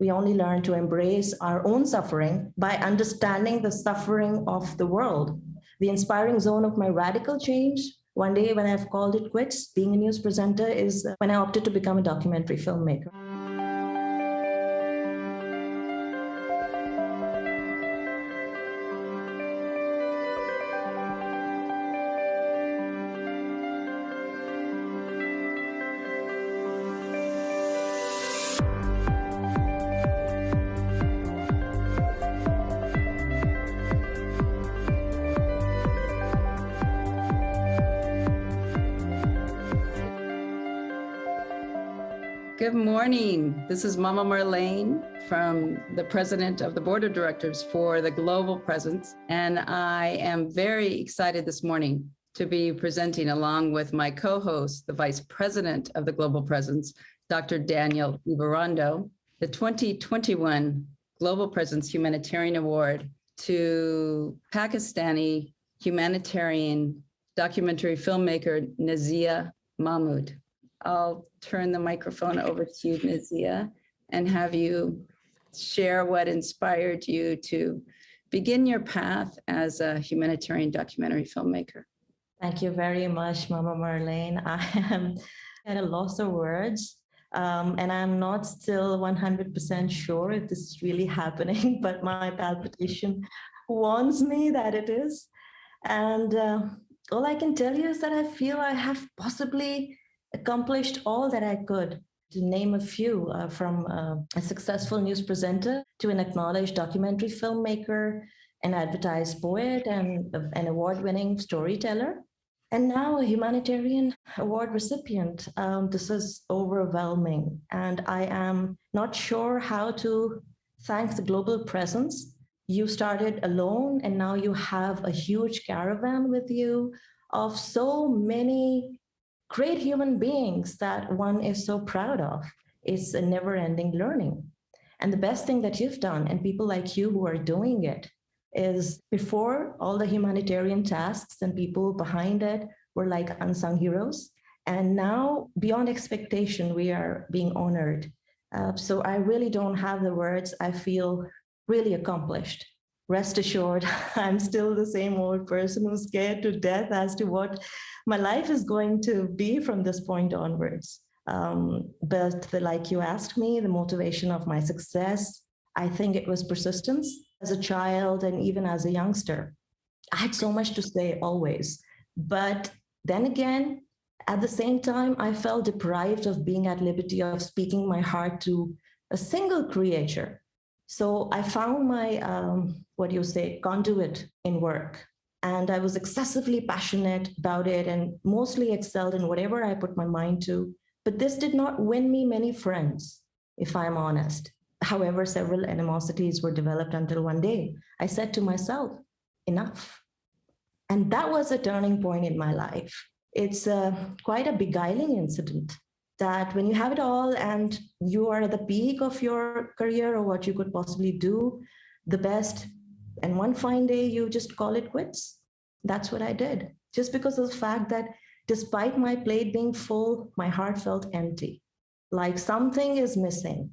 We only learn to embrace our own suffering by understanding the suffering of the world. The inspiring zone of my radical change, one day when I've called it quits, being a news presenter, is when I opted to become a documentary filmmaker. Good morning. This is Mama Marlene from the President of the Board of Directors for the Global Presence. And I am very excited this morning to be presenting along with my co-host, the Vice President of the Global Presence, Dr. Daniel Ibarrando, the 2021 Global Presence Humanitarian Award to Pakistani humanitarian documentary filmmaker Naziha Mahmood. I'll turn the microphone over to you, Naziha, and have you share what inspired you to begin your path as a humanitarian documentary filmmaker. Thank you very much, Mama Marlene. I am at a loss of words, and I'm not still 100% sure if this is really happening, but my palpitation warns me that it is. And all I can tell you is that I feel I have possibly accomplished all that I could. To name a few, from a successful news presenter to an acknowledged documentary filmmaker, an advertised poet, and an award-winning storyteller, and now a humanitarian award recipient. This is overwhelming, and I am not sure how to thank the Global Presence. You started alone, and now you have a huge caravan with you of so many great human beings that one is so proud of. It's a never-ending learning. And the best thing that you've done, and people like you who are doing it, is before all the humanitarian tasks and people behind it were like unsung heroes. And now, beyond expectation, we are being honored. So I really don't have the words. I feel really accomplished. Rest assured, I'm still the same old person who's scared to death as to what my life is going to be from this point onwards. But like you asked me, the motivation of my success, I think it was persistence. As a child and even as a youngster, I had so much to say always. But then again, at the same time, I felt deprived of being at liberty of speaking my heart to a single creator. So I found my, conduit in work. And I was excessively passionate about it and mostly excelled in whatever I put my mind to. But this did not win me many friends, if I'm honest. However, several animosities were developed until one day I said to myself, enough. And that was a turning point in my life. It's quite a beguiling incident that when you have it all and you are at the peak of your career or what you could possibly do the best, and one fine day you just call it quits. That's what I did, just because of the fact that despite my plate being full, my heart felt empty, like something is missing.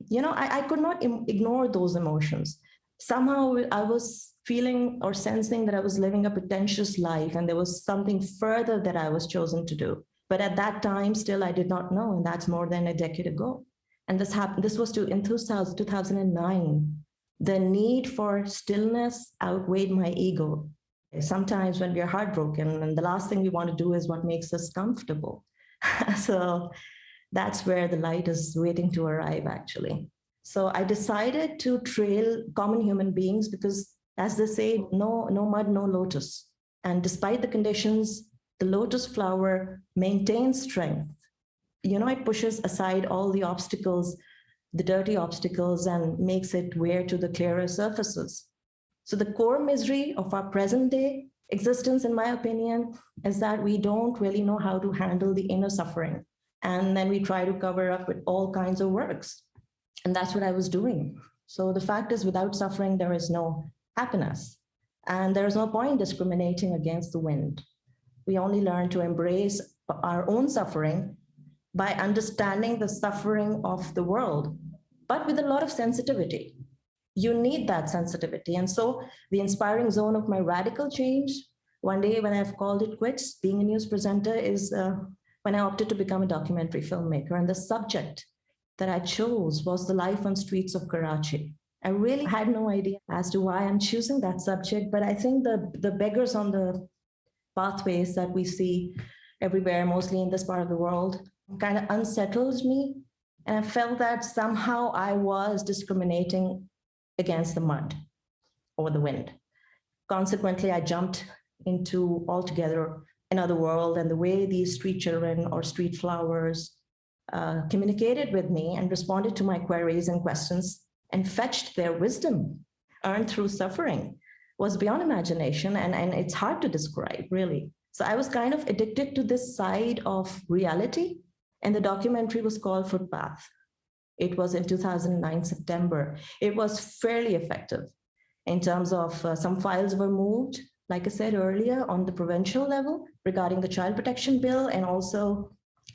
You know, I could not ignore those emotions. Somehow I was feeling or sensing that I was living a pretentious life and there was something further that I was chosen to do. But at that time, still, I did not know, and that's more than a decade ago. And this happened. This was in 2009. The need for stillness outweighed my ego. Sometimes when we are heartbroken, and the last thing we want to do is what makes us comfortable. So that's where the light is waiting to arrive, actually. So I decided to trail common human beings because, as they say, no mud, no lotus. And despite the conditions, the lotus flower maintains strength. You know, it pushes aside all the obstacles, the dirty obstacles, and makes it wear to the clearer surfaces. So the core misery of our present day existence, in my opinion, is that we don't really know how to handle the inner suffering. And then we try to cover up with all kinds of works. And that's what I was doing. So the fact is, without suffering, there is no happiness. And there is no point discriminating against the wind. We only learn to embrace our own suffering by understanding the suffering of the world. but with a lot of sensitivity. You need that sensitivity. And so the inspiring zone of my radical change, one day when I've called it quits, being a news presenter, is when I opted to become a documentary filmmaker. And the subject that I chose was the life on streets of Karachi. I really had no idea as to why I'm choosing that subject, but I think the beggars on the pathways that we see everywhere, mostly in this part of the world, kind of unsettled me. And I felt that somehow I was discriminating against the mud or the wind. Consequently, I jumped into altogether another world, and the way these street children or street flowers communicated with me and responded to my queries and questions and fetched their wisdom earned through suffering was beyond imagination, and it's hard to describe, really. So I was kind of addicted to this side of reality, and the documentary was called Footpath. It was in 2009, September. It was fairly effective in terms of some files were moved, like I said earlier, on the provincial level regarding the child protection bill. And also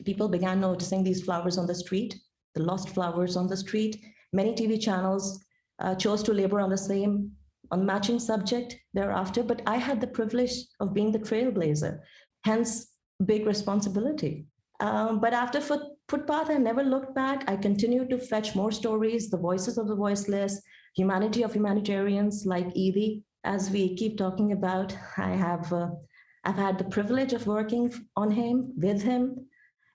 people began noticing these flowers on the street, the lost flowers on the street. Many TV channels chose to labor on matching subject thereafter. But I had the privilege of being the trailblazer, hence big responsibility. But after Footpath, I never looked back. I continued to fetch more stories, the voices of the voiceless, humanity of humanitarians like Edie, as we keep talking about. I've had the privilege of working on him, with him,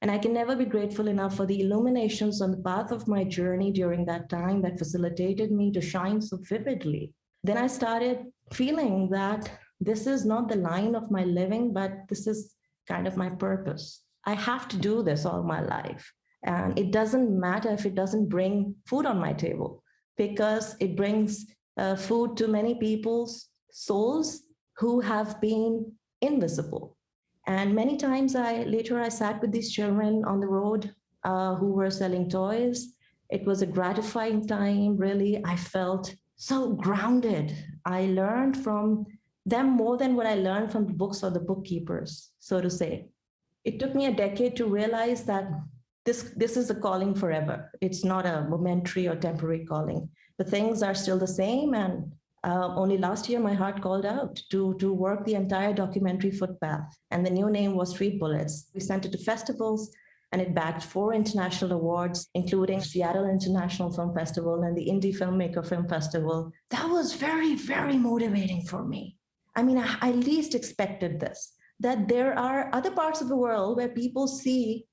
and I can never be grateful enough for the illuminations on the path of my journey during that time that facilitated me to shine so vividly. Then I started feeling that this is not the line of my living, but this is kind of my purpose. I have to do this all my life. And it doesn't matter if it doesn't bring food on my table, because it brings food to many people's souls who have been invisible. And many times I sat with these children on the road who were selling toys. It was a gratifying time, really. I felt so grounded. I learned from them more than what I learned from the books or the bookkeepers, so to say. It took me a decade to realize that this is a calling forever. It's not a momentary or temporary calling. The things are still the same. And only last year, my heart called out to work the entire documentary Footpath. And the new name was Street Bullets. We sent it to festivals, and it bagged 4 international awards, including Seattle International Film Festival and the Indie Filmmaker Film Festival. That was very, very motivating for me. I mean, I least expected this, that there are other parts of the world where people see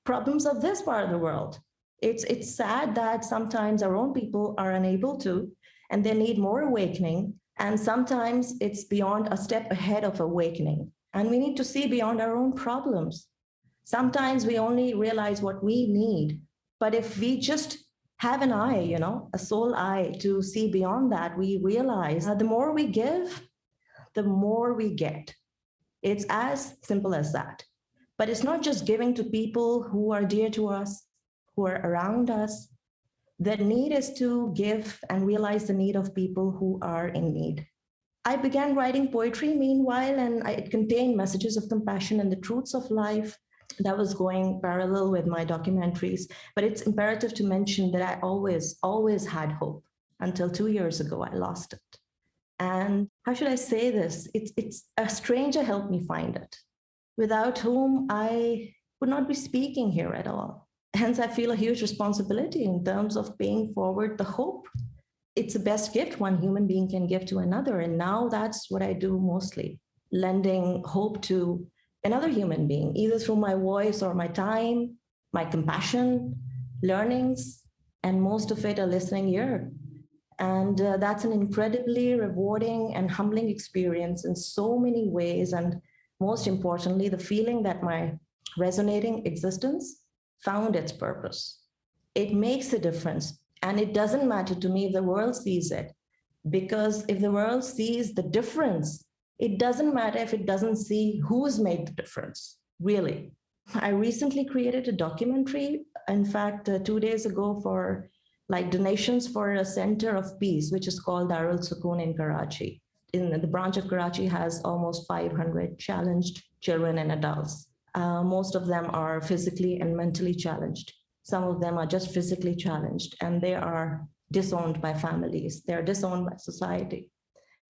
problems of this part of the world. It's sad that sometimes our own people are unable to, and they need more awakening. And sometimes it's beyond a step ahead of awakening. And we need to see beyond our own problems. Sometimes we only realize what we need. But if we just have an eye, a soul eye to see beyond that, we realize that the more we give, the more we get. It's as simple as that. But it's not just giving to people who are dear to us, who are around us. The need is to give and realize the need of people who are in need. I began writing poetry meanwhile, and it contained messages of compassion and the truths of life. That was going parallel with my documentaries. But it's imperative to mention that I always had hope until 2 years ago. I lost it. And how should I say this? It's a stranger helped me find it, without whom I would not be speaking here at all. Hence, I feel a huge responsibility in terms of paying forward the hope. It's the best gift one human being can give to another. And now that's what I do mostly, lending hope to another human being, either through my voice or my time, my compassion, learnings, and most of it a listening ear. And that's an incredibly rewarding and humbling experience in so many ways. And most importantly, the feeling that my resonating existence found its purpose. It makes a difference. And it doesn't matter to me if the world sees it, because if the world sees the difference, it doesn't matter if it doesn't see who's made the difference, really. I recently created a documentary, in fact, 2 days ago, for donations for a center of peace, which is called Darul Sukoon in Karachi. In the branch of Karachi has almost 500 challenged children and adults. Most of them are physically and mentally challenged. Some of them are just physically challenged, and they are disowned by families. They're disowned by society.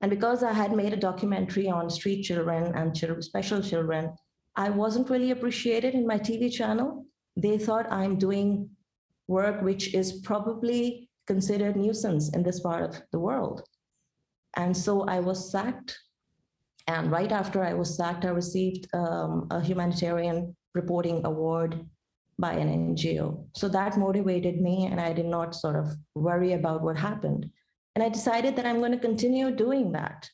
And because I had made a documentary on street children and special children, I wasn't really appreciated in my TV channel. They thought I'm doing work which is probably considered nuisance in this part of the world. And so I was sacked. And right after I was sacked, I received a humanitarian reporting award by an NGO. So that motivated me, and I did not sort of worry about what happened. And I decided that I'm going to continue doing that.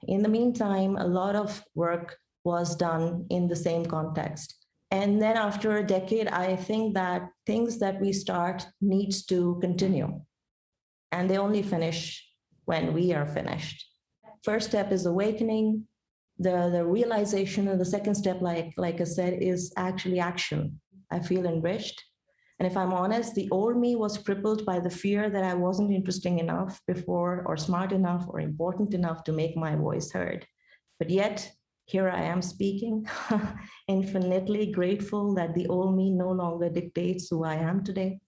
In the meantime, a lot of work was done in the same context. And then after a decade, I think that things that we start needs to continue. And they only finish when we are finished. First step is awakening. The realization, and the second step, like I said, is actually action. I feel enriched. And if I'm honest, the old me was crippled by the fear that I wasn't interesting enough before, or smart enough, or important enough to make my voice heard. But yet, here I am speaking, infinitely grateful that the old me no longer dictates who I am today.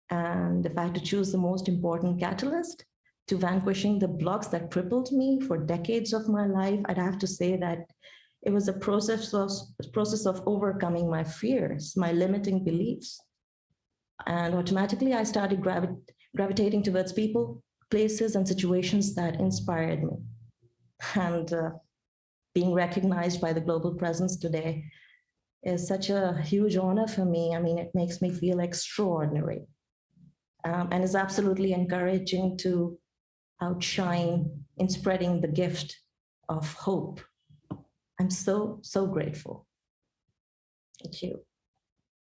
And if I had to choose the most important catalyst to vanquishing the blocks that crippled me for decades of my life, I'd have to say that it was a process of overcoming my fears, my limiting beliefs. And automatically I started gravitating towards people, places, and situations that inspired me. And being recognized by the global presence today is such a huge honor for me. I mean, it makes me feel extraordinary. And is absolutely encouraging to outshine in spreading the gift of hope. I'm so, so grateful. Thank you.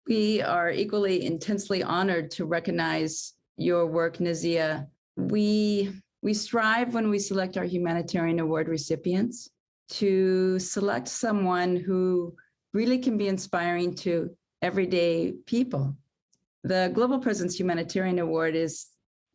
We are equally intensely honored to recognize your work, Naziha. We strive when we select our Humanitarian Award recipients to select someone who really can be inspiring to everyday people. The Global Presence Humanitarian Award is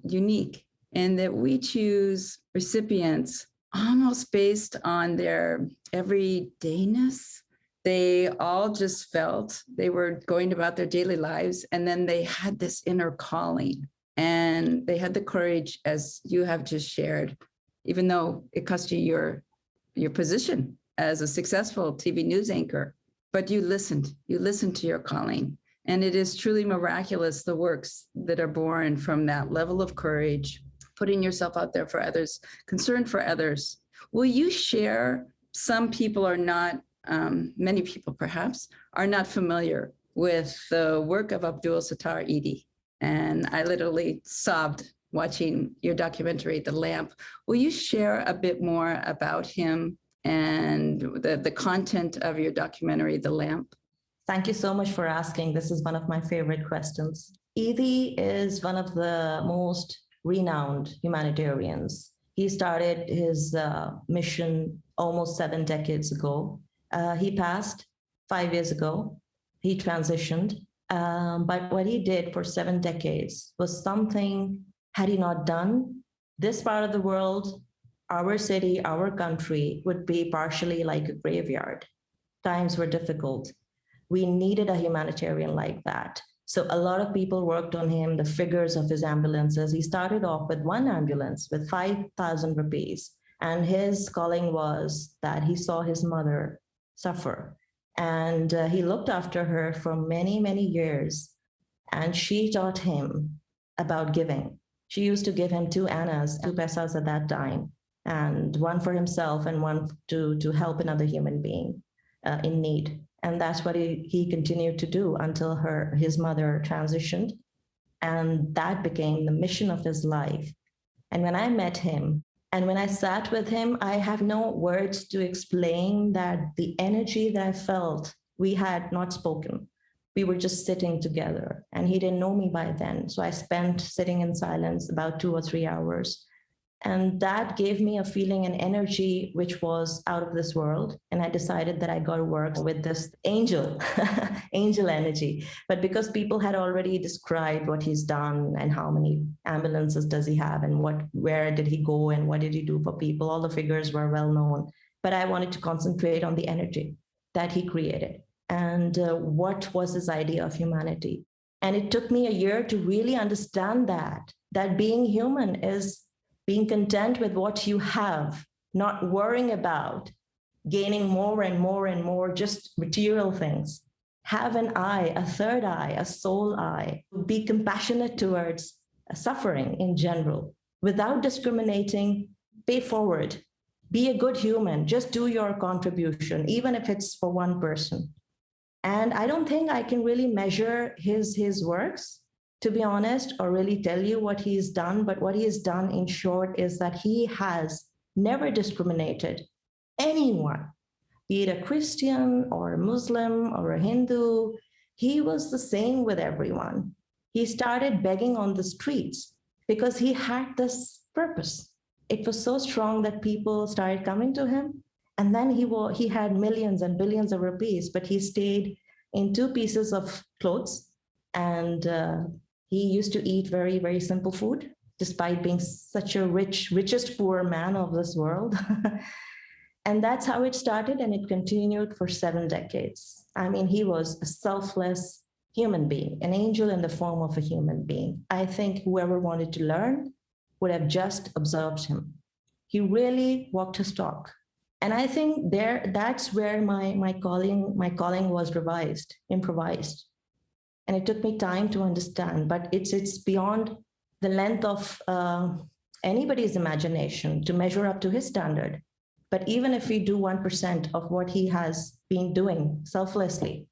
unique in that we choose recipients almost based on their everydayness. They all just felt they were going about their daily lives, and then they had this inner calling, and they had the courage, as you have just shared, even though it cost you your position as a successful TV news anchor, but you listened to your calling. And it is truly miraculous, the works that are born from that level of courage, putting yourself out there for others, concern for others. Will you share? Some people are not, many people perhaps, are not familiar with the work of Abdul Sattar Edie. And I literally sobbed watching your documentary, The Lamp. Will you share a bit more about him and the content of your documentary, The Lamp? Thank you so much for asking. This is one of my favorite questions. Edie is one of the most renowned humanitarians. He started his mission almost 7 decades ago. He passed 5 years ago. He transitioned. But what he did for 7 decades was something, had he not done, this part of the world, our city, our country would be partially like a graveyard. Times were difficult. We needed a humanitarian like that. So a lot of people worked on him, the figures of his ambulances. He started off with one ambulance with 5,000 rupees. And his calling was that he saw his mother suffer. And he looked after her for many, many years. And she taught him about giving. She used to give him 2 annas, 2 pesos at that time, and one for himself and one to help another human being in need. And that's what he continued to do until his mother transitioned. And that became the mission of his life. And when I met him, and when I sat with him, I have no words to explain that the energy that I felt. We had not spoken. We were just sitting together, and he didn't know me by then. So I spent sitting in silence about 2 or 3 hours. And that gave me a feeling and energy which was out of this world. And I decided that I got to work with this angel, angel energy. But because people had already described what he's done and how many ambulances does he have and where did he go and what did he do for people, all the figures were well known. But I wanted to concentrate on the energy that he created and what was his idea of humanity. And it took me a year to really understand that being human is being content with what you have, not worrying about gaining more and more and more, just material things. Have an eye, a third eye, a soul eye. Be compassionate towards suffering in general without discriminating. Pay forward. Be a good human. Just do your contribution, even if it's for one person. And I don't think I can really measure his works, to be honest, or really tell you what he's done. But what he has done, in short, is that he has never discriminated anyone, be it a Christian or a Muslim or a Hindu. He was the same with everyone. He started begging on the streets because he had this purpose. It was so strong that people started coming to him. And then he had millions and billions of rupees, but he stayed in 2 pieces of clothes. And he used to eat very, very simple food, despite being such a richest poor man of this world. And that's how it started, and it continued for 7 decades. I mean, he was a selfless human being, an angel in the form of a human being. I think whoever wanted to learn would have just observed him. He really walked his talk. And I think that's where my calling was improvised. And it took me time to understand, but it's beyond the length of anybody's imagination to measure up to his standard. But even if we do 1% of what he has been doing selflessly,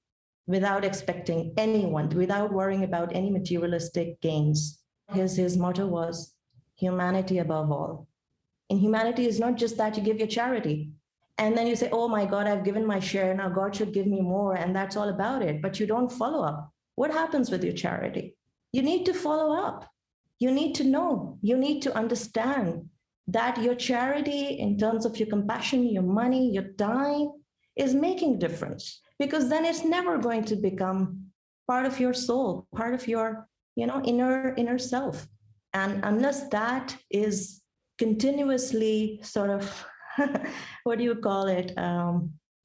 without expecting anyone, without worrying about any materialistic gains, his motto was humanity above all. And humanity is not just that you give your charity, and then you say, oh my God, I've given my share, now God should give me more, and that's all about it. But you don't follow up. What happens with your charity? You need to follow up. You need to know. You need to understand that your charity, in terms of your compassion, your money, your time, is making a difference. Because then it's never going to become part of your soul, part of your, inner self. And unless that is continuously sort of what do you call it,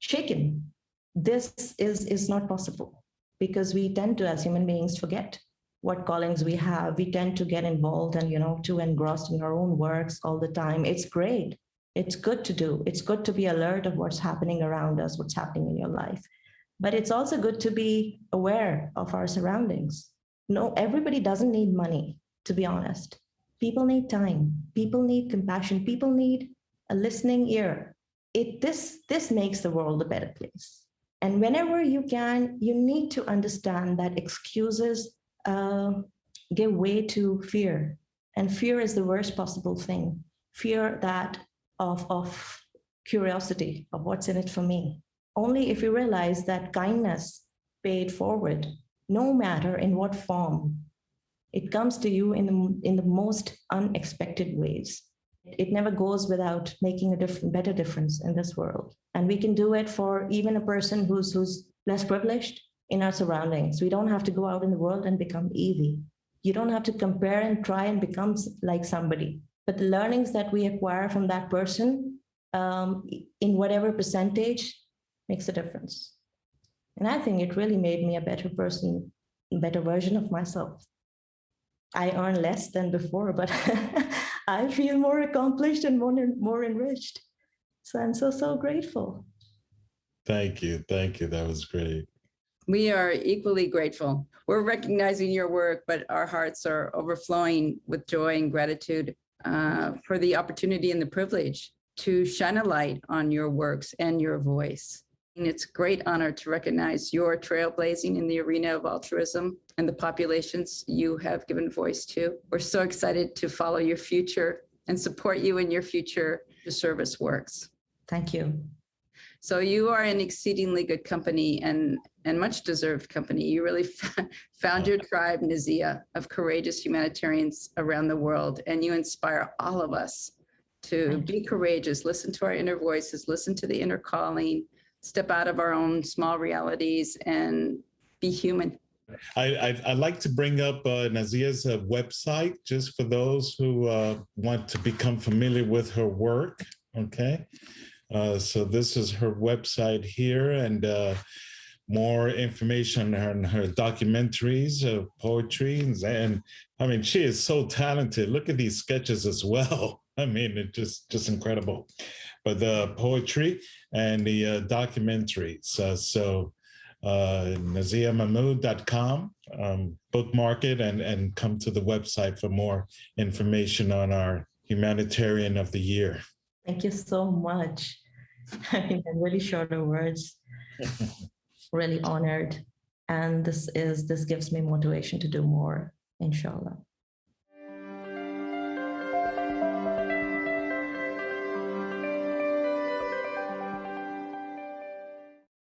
shaken, this is not possible, because we tend to, as human beings, forget what callings we have. We tend to get involved and, too engrossed in our own works all the time. It's great. It's good to do. It's good to be alert of what's happening around us, what's happening in your life. But it's also good to be aware of our surroundings. No, everybody doesn't need money, to be honest. People need time. People need compassion. People need a listening ear. This makes the world a better place. And whenever you can, you need to understand that excuses give way to fear. And fear is the worst possible thing. Fear that of curiosity, of what's in it for me. Only if you realize that kindness paid forward, no matter in what form, it comes to you in the most unexpected ways. It never goes without making a better difference in this world. And we can do it for even a person who's less privileged in our surroundings. We don't have to go out in the world and become easy. You don't have to compare and try and become like somebody. But the learnings that we acquire from that person, in whatever percentage, makes a difference. And I think it really made me a better person, a better version of myself. I earn less than before, but I feel more accomplished and more enriched. So I'm so grateful. Thank you. That was great. We are equally grateful. We're recognizing your work, but our hearts are overflowing with joy and gratitude for the opportunity and the privilege to shine a light on your works and your voice. And it's a great honor to recognize your trailblazing in the arena of altruism and the populations you have given voice to. We're so excited to follow your future and support you in your future service works. Thank you. So you are in exceedingly good company and much deserved company. You really found your tribe, Naziha, of courageous humanitarians around the world, and you inspire all of us to be courageous, listen to our inner voices, listen to the inner calling, step out of our own small realities and be human. I'd like to bring up Naziha's website, just for those who want to become familiar with her work, okay? So this is her website here, and more information on her documentaries of poetry. And I mean, she is so talented. Look at these sketches as well. I mean, it's just incredible. But the poetry and the documentaries. NazihaMahmood.com, bookmark it and come to the website for more information on our Humanitarian of the Year. Thank you so much. I mean, in really short words, really honored. And this gives me motivation to do more, inshallah.